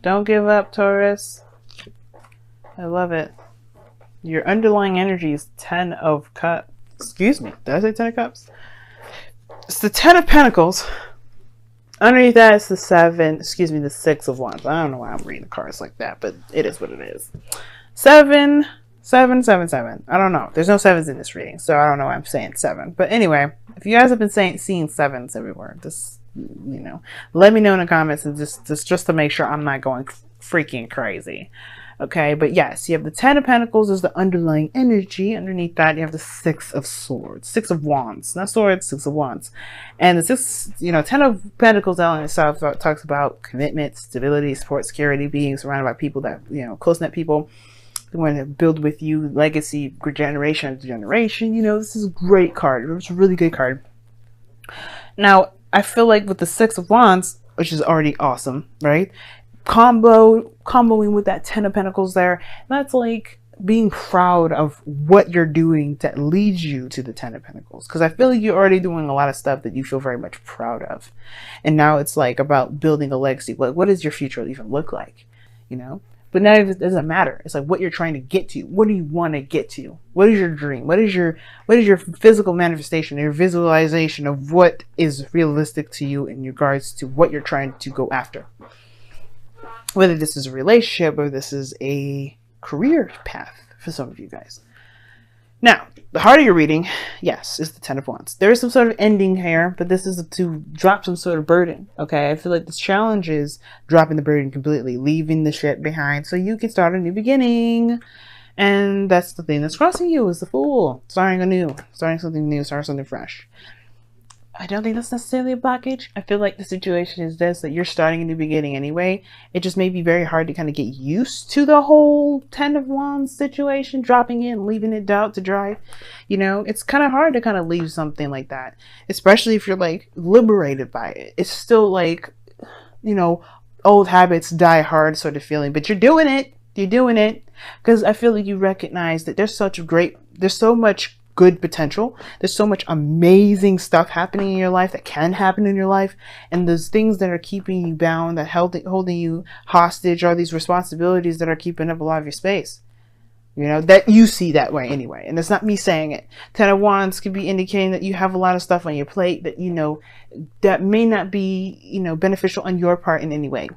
Don't give up, Taurus. I love it. Your underlying energy is 10 of cups. Excuse me. Did I say 10 of cups? It's the 10 of pentacles. Underneath that is the 7. Excuse me, the 6 of wands. I don't know why I'm reading the cards like that, but it is what it is. 7, 7, 7, 7. I don't know. There's no 7s in this reading, so I don't know why I'm saying 7. But anyway, if you guys have been seeing 7s everywhere, just, you know, let me know in the comments, and just to make sure I'm not going freaking crazy. Okay, but yes, you have the 10 of pentacles as the underlying energy. Underneath that, you have the 6 of swords, 6 of wands, not swords, 6 of wands. And the 6, 10 of pentacles out in itself talks about commitment, stability, support, security, being surrounded by people that, close-knit people who want to build with you, legacy, generation to generation. This is a great card. It's a really good card. Now, I feel like with the 6 of wands, which is already awesome, right? Comboing with that 10 of pentacles there, that's like being proud of what you're doing that leads you to the 10 of pentacles, because I feel like you're already doing a lot of stuff that you feel very much proud of, and now it's like about building a legacy. What does your future even look like? But now it doesn't matter. It's like what you're trying to get to. What do you want to get to? What is your dream? What is your physical manifestation, your visualization of what is realistic to you in regards to what you're trying to go after? Whether this is a relationship or this is a career path for some of you guys. Now, the heart of your reading, yes, is the 10 of wands. There is some sort of ending here, but this is to drop some sort of burden, okay? I feel like this challenge is dropping the burden completely, leaving the shit behind so you can start a new beginning. And that's the thing that's crossing you, is the Fool. Starting something new, starting something fresh. I don't think that's necessarily a blockage. I feel like the situation is this, that you're starting a new beginning anyway. It just may be very hard to kind of get used to the whole 10 of wands situation, dropping it, leaving it out to dry. It's kind of hard to kind of leave something like that, especially if you're like liberated by it. It's still like, old habits die hard sort of feeling, but you're doing it. You're doing it because I feel like you recognize that there's so much good potential. There's so much amazing stuff happening in your life that can happen in your life, and those things that are keeping you bound, that holding you hostage, are these responsibilities that are keeping up a lot of your space. That you see that way anyway, and it's not me saying it. 10 of wands could be indicating that you have a lot of stuff on your plate that that may not be beneficial on your part in any way.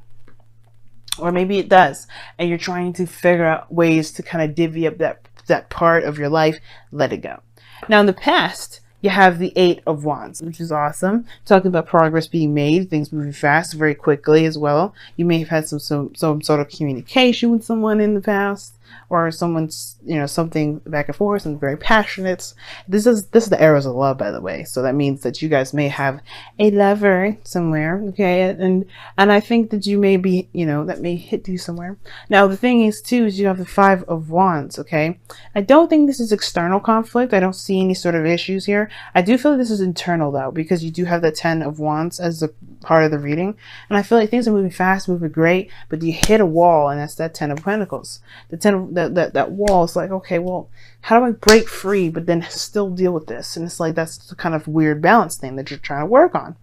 Or maybe it does, and you're trying to figure out ways to kind of divvy up that part of your life. Let it go. Now, in the past, you have the 8 of wands, which is awesome. Talking about progress being made, things moving fast, very quickly as well. You may have had some sort of communication with someone in the past, or someone's, something back and forth, and very passionate. This is the arrows of love, by the way. So that means that you guys may have a lover somewhere, okay? And I think that you may be, that may hit you somewhere. Now, the thing is, too, is you have the 5 of wands, okay? I don't think this is external conflict. I don't see any sort of issues here. I do feel like this is internal, though, because you do have the 10 of wands as the part of the reading. And I feel like things are moving fast, moving great, but you hit a wall, and that's that 10 of pentacles. The 10 of that wall is like, okay, well, how do I break free but then still deal with this? And it's like, that's the kind of weird balance thing that you're trying to work on.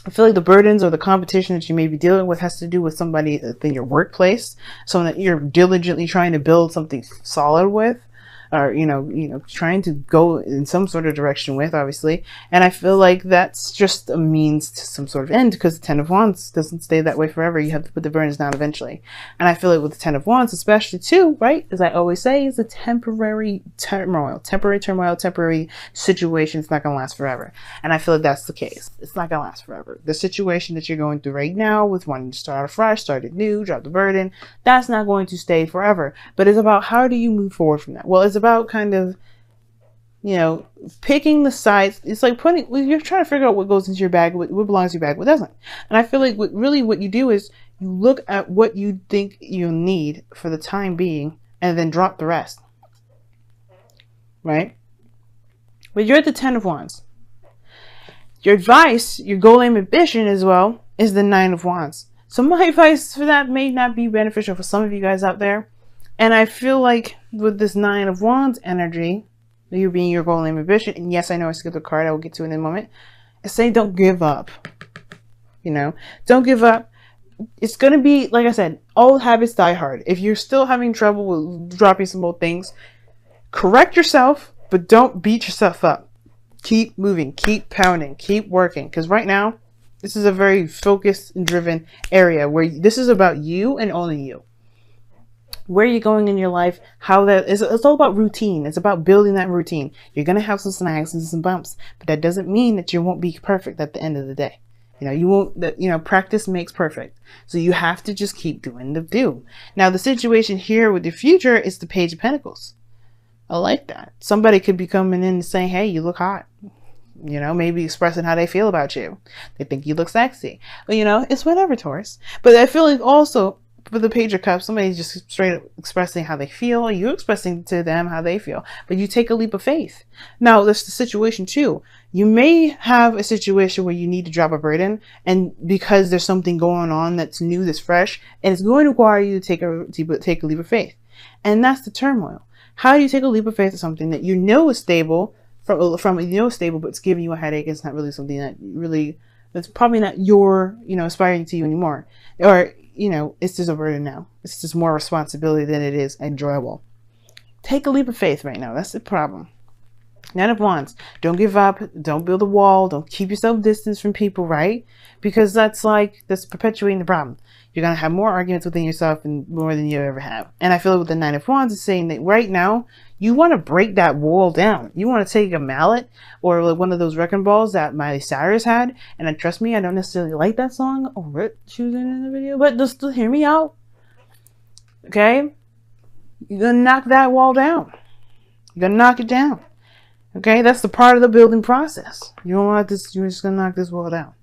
I feel like the burdens or the competition that you may be dealing with has to do with somebody in your workplace, someone that you're diligently trying to build something solid with, or trying to go in some sort of direction with, obviously. And I feel like that's just a means to some sort of end, because the 10 of wands doesn't stay that way forever. You have to put the burdens down eventually. And I feel like with the 10 of wands, especially too, right, as I always say, is a temporary turmoil, temporary situation. It's not going to last forever. And I feel like that's the case. It's not going to last forever. The situation that you're going through right now with wanting to start afresh, start anew, drop the burden, that's not going to stay forever. But it's about, how do you move forward from that? Well, it's about kind of, picking the sides. It's like you're trying to figure out what goes into your bag, what belongs to your bag, what doesn't. And I feel like what you do is you look at what you think you need for the time being and then drop the rest. Right? But you're at the 10 of wands. Your advice, your goal, aim, ambition as well is the 9 of wands. So my advice for that may not be beneficial for some of you guys out there. And I feel like with this 9 of wands energy, you being your goal and ambition, and yes, I know I skipped a card, I will get to it in a moment, it's saying don't give up. Don't give up. it's going to be, like I said, old habits die hard. If you're still having trouble with dropping some old things, correct yourself, but don't beat yourself up. Keep moving, keep pounding, keep working. Because right now, this is a very focused and driven area where this is about you and only you. Where you're going in your life, how that is, it's all about routine. It's about building that routine. You're going to have some snags and some bumps, but that doesn't mean that you won't be perfect at the end of the day. You know, you won't, that, you know, practice makes perfect. So you have to just keep doing the do. Now, the situation here with the future is the Page of Pentacles. I like that. Somebody could be coming in and saying, hey, you look hot. You know, maybe expressing how they feel about you. They think you look sexy. But, you know, it's whatever, Taurus. But I feel like also, for the Page of Cups, somebody's just straight up expressing how they feel. You're expressing to them how they feel. But you take a leap of faith. Now, there's the situation too. You may have a situation where you need to drop a burden, and because there's something going on that's new, that's fresh, and it's going to require you to take a leap of faith. And that's the turmoil. How do you take a leap of faith to something that you know is stable, from you know is stable, but it's giving you a headache? It's not really something that really, that's probably not your, you know, aspiring to you anymore. Or, you know, it's just a burden now. It's just more responsibility than it is enjoyable. Take a leap of faith right now. That's the problem. Nine of Wands. Don't give up. Don't build a wall. Don't keep yourself distance from people, right? Because that's perpetuating the problem. You're going to have more arguments within yourself and more than you ever have. And I feel like with the Nine of Wands is saying that right now, you want to break that wall down. You want to take a mallet or like one of those wrecking balls that Miley Cyrus had. And trust me, I don't necessarily like that song or what she was in the video, but just hear me out. Okay? You're going to knock that wall down. You're going to knock it down. Okay? That's the part of the building process. You don't want this, you're just going to knock this wall down.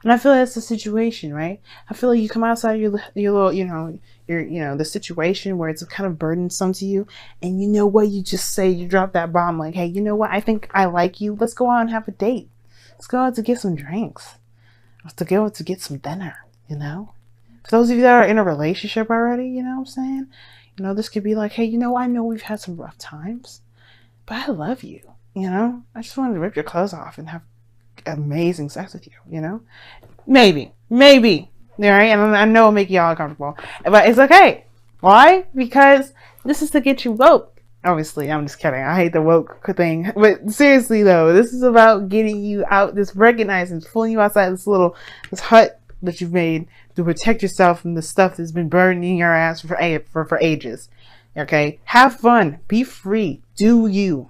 And I feel like that's the situation, right? I feel like you come outside your little, you know, the situation where it's kind of burdensome to you. And you know what? You just say, you drop that bomb like, hey, you know what? I think I like you. Let's go out and have a date. Let's go out to get some drinks. Let's go out to get some dinner, you know? For those of you that are in a relationship already, you know what I'm saying? You know, this could be like, hey, you know, I know we've had some rough times, but I love you, you know? I just wanted to rip your clothes off and have amazing sex with you, you know? Maybe, all right? And I know it'll make y'all uncomfortable, but it's okay. Why? Because this is to get you woke. Obviously, I'm just kidding. I hate the woke thing, but seriously though, this is about getting you out, this recognizing, pulling you outside this hut that you've made to protect yourself from the stuff that's been burning your ass for ages. Okay? Have fun. Be free. Do you.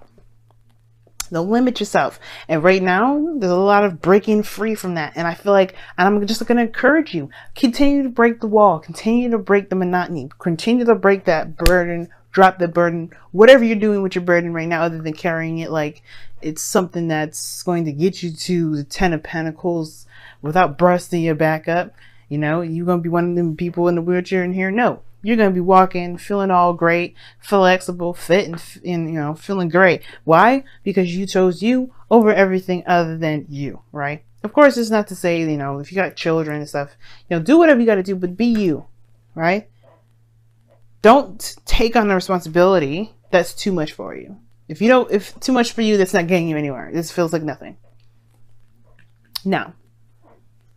Don't limit yourself. And right now, there's a lot of breaking free from that. And I feel like, and I'm just going to encourage you, continue to break the wall, continue to break the monotony, continue to break that burden, drop the burden, whatever you're doing with your burden right now, other than carrying it like it's something that's going to get you to the Ten of Pentacles without busting your back up. You know, you're going to be one of them people in the wheelchair in here. No. You're going to be walking, feeling all great, flexible, fit, and you know, feeling great. Why? Because you chose you over everything other than you, right? Of course, it's not to say, you know, if you got children and stuff, you know, do whatever you got to do, but be you, right? Don't take on the responsibility that's too much for you. If too much for you, that's not getting you anywhere. This feels like nothing. Now,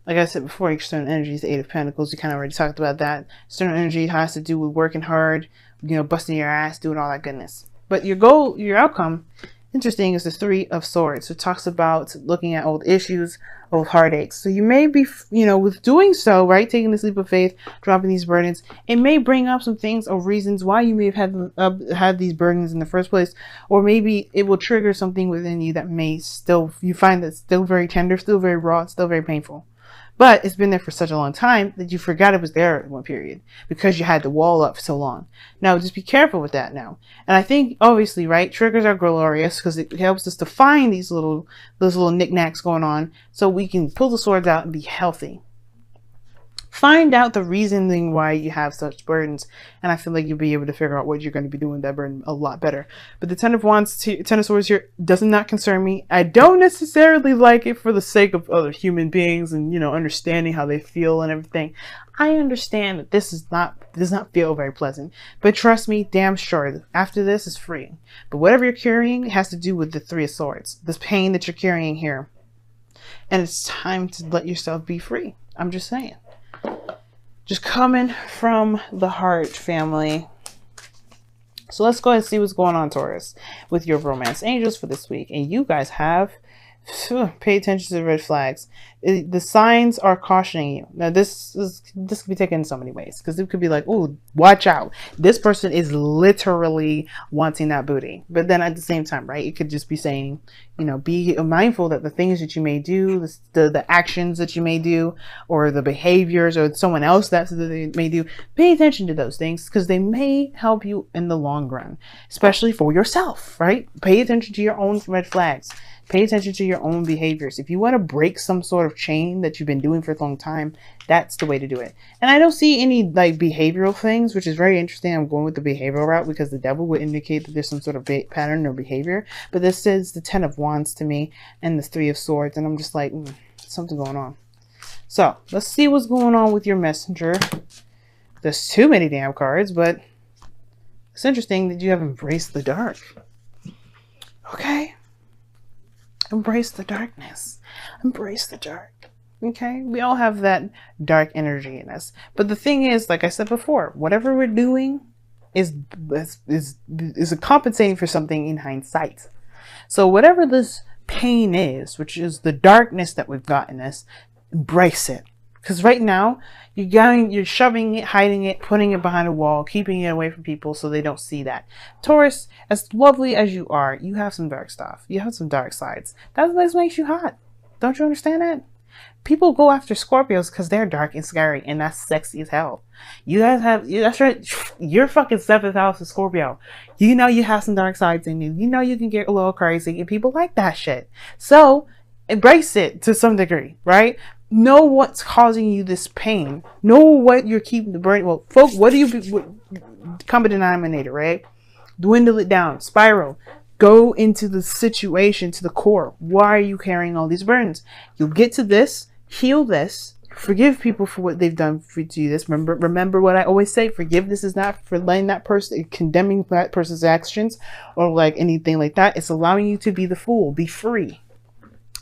like I said before, external energy is the Eight of Pentacles. We kind of already talked about that. External energy has to do with working hard, you know, busting your ass, doing all that goodness. But your goal, your outcome, interesting, is the Three of Swords. It talks about looking at old issues, old heartaches. So you may be, you know, with doing so, right, taking this leap of faith, dropping these burdens, it may bring up some things or reasons why you may have had these burdens in the first place. Or maybe it will trigger something within you that may still, you find that still very tender, still very raw, still very painful. But it's been there for such a long time that you forgot it was there at one period because you had the wall up for so long. Now, just be careful with that now. And I think, obviously, right, triggers are glorious because it helps us to find those little knickknacks going on so we can pull the swords out and be healthy. Find out the reasoning why you have such burdens, and I feel like you'll be able to figure out what you're going to be doing with that burden a lot better. But the Ten of Wands, Ten of Swords here does not concern me. I don't necessarily like it for the sake of other human beings and, you know, understanding how they feel and everything. I understand that this does not feel very pleasant, but trust me, damn sure, after this is free. But whatever you're carrying has to do with the Three of Swords, this pain that you're carrying here, and it's time to let yourself be free. I'm just saying. Just coming from the heart, family. So let's go ahead and see what's going on, Taurus, with your romance angels for this week. And you guys have pay attention to the red flags. The signs are cautioning you. Now this could be taken in so many ways, because it could be like, oh, watch out, this person is literally wanting that booty. But then at the same time, right, it could just be saying, you know, be mindful that the things that you may do, the actions that you may do, or the behaviors, or someone else that they may do, pay attention to those things, because they may help you in the long run, especially for yourself, right? Pay attention to your own red flags. Pay attention to your own behaviors. If you want to break some sort of chain that you've been doing for a long time, that's the way to do it. And I don't see any like behavioral things, which is very interesting. I'm going with the behavioral route because the devil would indicate that there's some sort of pattern or behavior. But this is the 10 of Wands to me and the 3 of Swords. And I'm just like, something going on. So let's see what's going on with your messenger. There's too many damn cards, but it's interesting that you have embraced the dark. Okay. Embrace the darkness. Embrace the dark. Okay? We all have that dark energy in us. But the thing is, like I said before, whatever we're doing is compensating for something in hindsight. So whatever this pain is, which is the darkness that we've got in us, embrace it. Because right now, you're shoving it, hiding it, putting it behind a wall, keeping it away from people so they don't see that. Taurus, as lovely as you are, you have some dark stuff. You have some dark sides. That's what makes you hot. Don't you understand that? People go after Scorpios because they're dark and scary, and that's sexy as hell. You guys have, that's right, your fucking 7th house is Scorpio. You know you have some dark sides in you. You know you can get a little crazy, and people like that shit. So, embrace it to some degree, right? Know what's causing you this pain. Know what you're keeping the burden. Well, folks, what do you common denominator, right? Dwindle it down. Spiral. Go into the situation, to the core. Why are you carrying all these burdens? You'll get to this, heal this, forgive people for what they've done for you. This remember what I always say. Forgiveness is not for letting that person, condemning that person's actions or like anything like that. It's allowing you to be the fool, be free.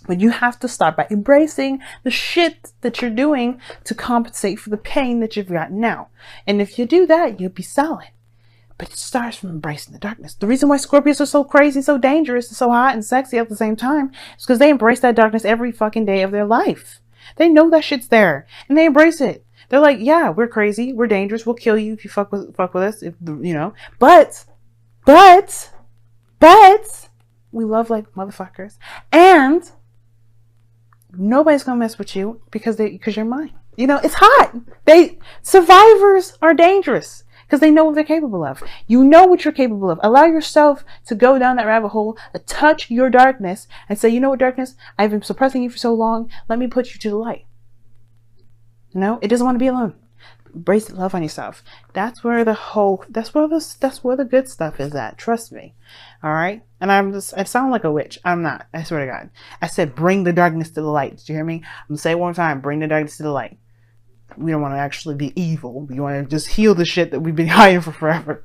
But you have to start by embracing the shit that you're doing to compensate for the pain that you've got now. And if you do that, you'll be solid. But it starts from embracing the darkness. The reason why Scorpios are so crazy, so dangerous, and so hot and sexy at the same time is because they embrace that darkness every fucking day of their life. They know that shit's there and they embrace it. They're like, yeah, we're crazy, we're dangerous, we'll kill you if you fuck with us, if you know. But we love like motherfuckers, and nobody's gonna mess with you because you're mine. You know, it's hot. Survivors are dangerous because they know what they're capable of. You know what you're capable of. Allow yourself to go down that rabbit hole, touch your darkness, and say, you know what, darkness, I've been suppressing you for so long. Let me put you to the light. You know, it doesn't want to be alone. Embrace love on yourself. That's where the good stuff is at. Trust me. All right. And I sound like a witch. I'm not. I swear to God. I said, bring the darkness to the light. Did you hear me? I'm gonna say it one time. Bring the darkness to the light. We don't want to actually be evil. We want to just heal the shit that we've been hiding for forever.